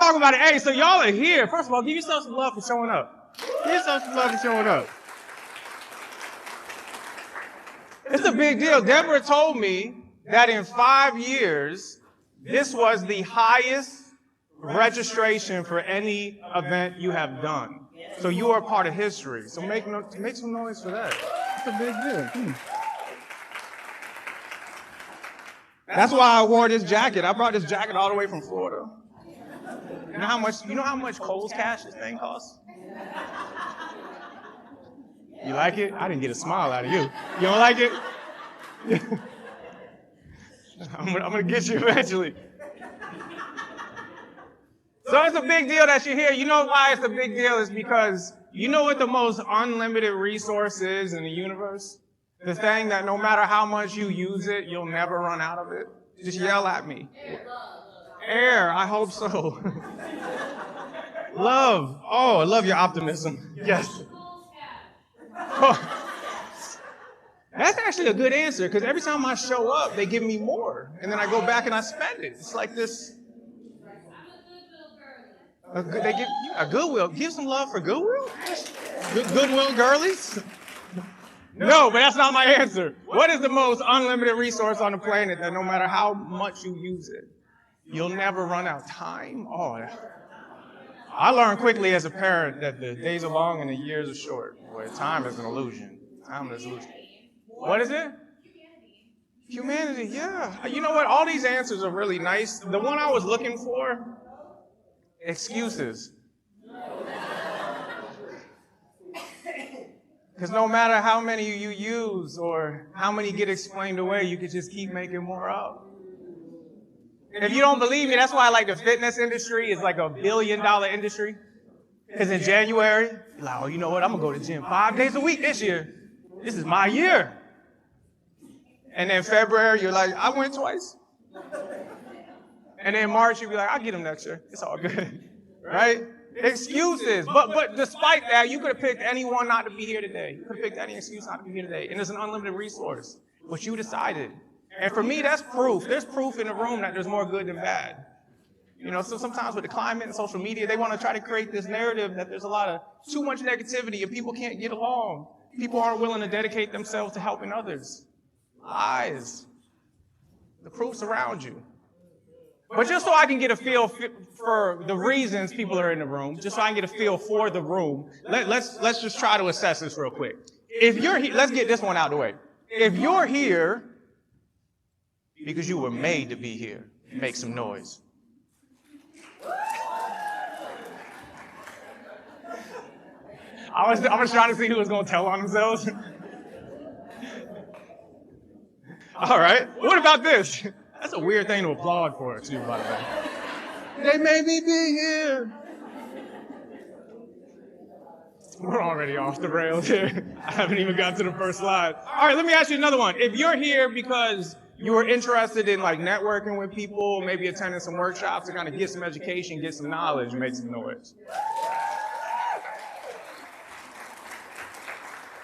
talk about it. Hey, so y'all are here. First of all, give yourself some love for showing up. Give yourself some love for showing up. It's a big deal. Deborah told me that in 5 years, this was the highest registration for any event you have done. So you are part of history. So make some noise for that. It's a big deal. That's why I wore this jacket. I brought this jacket all the way from Florida. You know how much Kohl's Cash this thing costs? You like it? I didn't get a smile out of you. You don't like it? I'm gonna get you eventually. So it's a big deal that you're here. You know why it's a big deal? Is because you know what the most unlimited resource is in the universe? The thing that no matter how much you use it, you'll never run out of it. Just yell at me. Air, I hope so. Love. Oh, I love your optimism. Yes. Oh. That's actually a good answer, because every time I show up, they give me more. And then I go back and I spend it. It's like this. They give a Goodwill. Give some love for Goodwill? Goodwill girlies? No, but that's not my answer. What is the most unlimited resource on the planet that no matter how much you use it, you'll never run out? Time? Oh, I learned quickly as a parent that the days are long and the years are short. Boy, time is an illusion. Time is an illusion. What is it? Humanity, yeah. You know what? All these answers are really nice. The one I was looking for, excuses. Because no matter how many you use or how many get explained away, you could just keep making more up. If you don't believe me, that's why I like the fitness industry. It's like $1 billion industry. Because in January, you're like, oh, you know what? I'm going to go to the gym 5 days a week this year. This is my year. And then February, you're like, I went twice. And then March, you'll be like, I'll get them next year. It's all good. Right? Excuses. But despite that, you could have picked anyone not to be here today. You could have picked any excuse not to be here today. And it's an unlimited resource. But you decided. And for me, that's proof. There's proof in the room that there's more good than bad. You know, so sometimes with the climate and social media, they want to try to create this narrative that there's a lot of too much negativity and people can't get along. People aren't willing to dedicate themselves to helping others. Lies. The proof's around you. But just so I can get a feel for the reasons people are in the room, just so I can get a feel for the room, let's just try to assess this real quick. If you're here, let's get this one out of the way. If you're here because you were made to be here, make some noise. I was trying to see who was going to tell on themselves. All right. What about this? That's a weird thing to applaud for, too, by the way. They made me be here. We're already off the rails here. I haven't even got to the first slide. All right, let me ask you another one. If you're here because you were interested in like networking with people, maybe attending some workshops to kind of get some education, get some knowledge, make some noise.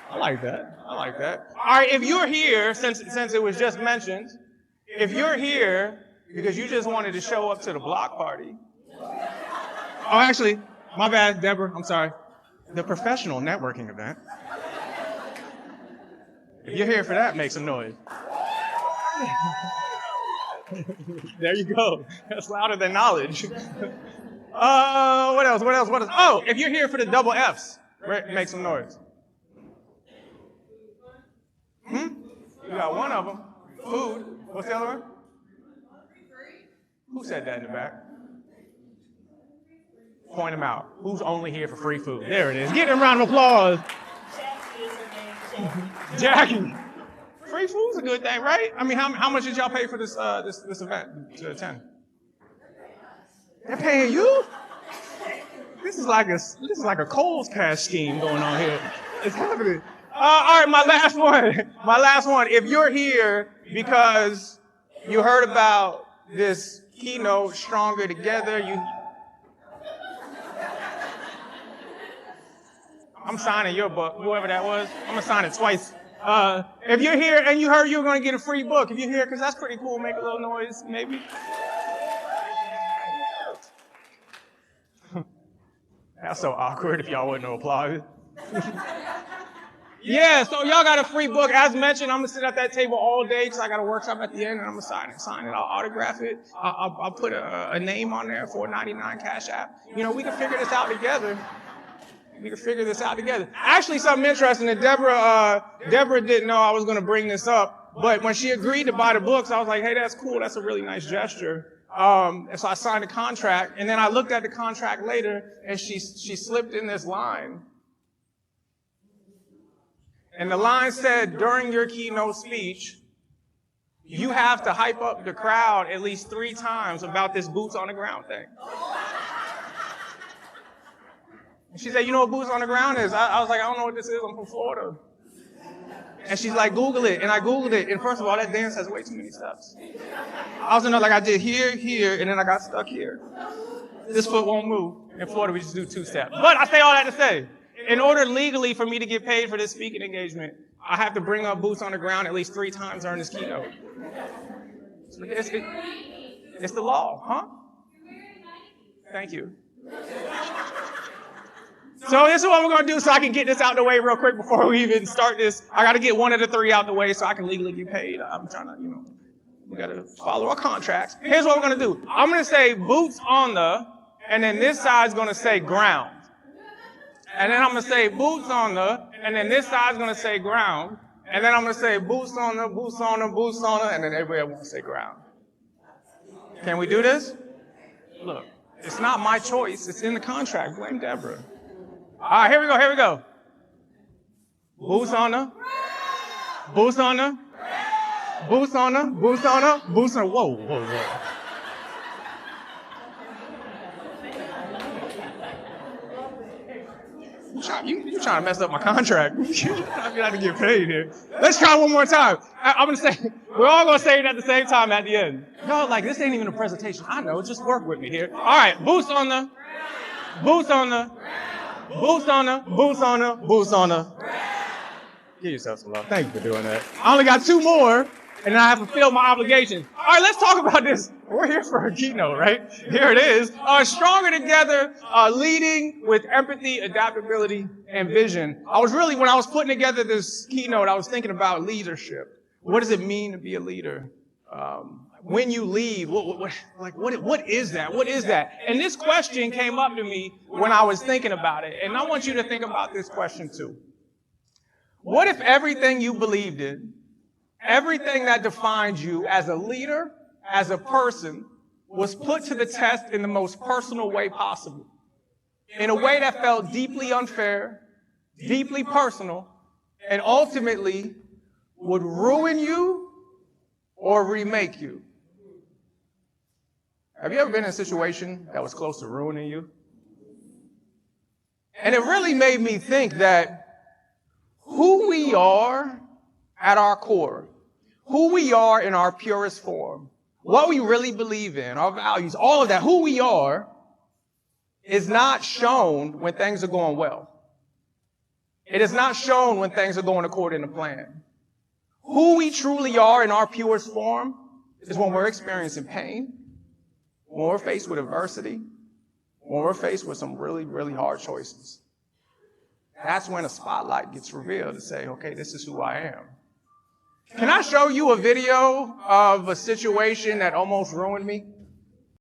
I like that. I like that. All right, if you're here, since it was just mentioned, if you're here because you just wanted to show up to the block party. Oh, actually, my bad, Deborah, I'm sorry. The professional networking event. If you're here for that, make some noise. There you go. That's louder than knowledge. What else? Oh, if you're here for the double Fs, make some noise. You got one of them. Food. What's the other one? Who said that in the back? Point them out. Who's only here for free food? There it is. Give them a round of applause. Jackie. Free food's a good thing, right? I mean, how much did y'all pay for this event to attend? They're paying you? This is like a Kohl's Cash scheme going on here. It's happening. All right, my last one. If you're here because you heard about this Keynote, Stronger Together, I'm signing your book, whoever that was. I'm gonna sign it twice. If you're here and you heard you were gonna get a free book, if you're here, because that's pretty cool, make a little noise, maybe. That's so awkward if y'all wouldn't applaud. Yeah, so y'all got a free book. As mentioned, I'm going to sit at that table all day because I got a workshop at the end, and I'm going to sign it. I'll autograph it. I'll put a name on there, $4.99 Cash App. You know, we can figure this out together. Actually, something interesting that Deborah didn't know I was going to bring this up, but when she agreed to buy the books, I was like, hey, that's cool. That's a really nice gesture. And so I signed a contract, and then I looked at the contract later, and she slipped in this line. And the line said, during your keynote speech, you have to hype up the crowd at least 3 times about this boots on the ground thing. And she said, you know what boots on the ground is? I was like, I don't know what this is. I'm from Florida. And she's like, Google it. And I Googled it. And first of all, that dance has way too many steps. I was in there like I did here, and then I got stuck here. This foot won't move. In Florida, we just do 2 steps. But I say all that to say, in order legally for me to get paid for this speaking engagement, I have to bring up boots on the ground at least 3 times during this keynote. It's the law, huh? Thank you. So this is what we're going to do so I can get this out the way real quick before we even start this. I got to get one of the 3 out the way so I can legally get paid. I'm trying to, we got to follow our contracts. Here's what we're going to do. I'm going to say boots on the, and then this side's going to say ground. And then I'm going to say boots on the, and then this side's going to say ground. And then I'm going to say boots on the, boots on the, boots on the, and then everybody wants to say ground. Can we do this? Look, it's not my choice. It's in the contract. Blame Deborah. All right, here we go. Boots on the, boots on the, boots on the, boots on the, boots on the, whoa. You trying to mess up my contract. I'm going to get paid here. Let's try one more time. I'm going to say, we're all going to say it at the same time at the end. Y'all like, this ain't even a presentation. I know, just work with me here. All right, boots on the, boots on the, boots on the, boots on the, boots on the. Give yourself some love. Thank you for doing that. I only got 2 more, and then I have to fulfill my obligation. All right, let's talk about this. We're here for a keynote, right? Here it is. Stronger Together, leading with empathy, adaptability, and vision. When I was putting together this keynote, I was thinking about leadership. What does it mean to be a leader? When you lead, what is that? What is that? And this question came up to me when I was thinking about it. And I want you to think about this question too. What if everything you believed in, everything that defined you as a leader, as a person, was put to the test in the most personal way possible? In a way that felt deeply unfair, deeply personal, and ultimately would ruin you or remake you. Have you ever been in a situation that was close to ruining you? And it really made me think that who we are at our core, who we are in our purest form, what we really believe in, our values, all of that, who we are, is not shown when things are going well. It is not shown when things are going according to plan. Who we truly are in our purest form is when we're experiencing pain, when we're faced with adversity, when we're faced with some really, really hard choices. That's when a spotlight gets revealed to say, okay, this is who I am. Can I show you a video of a situation that almost ruined me?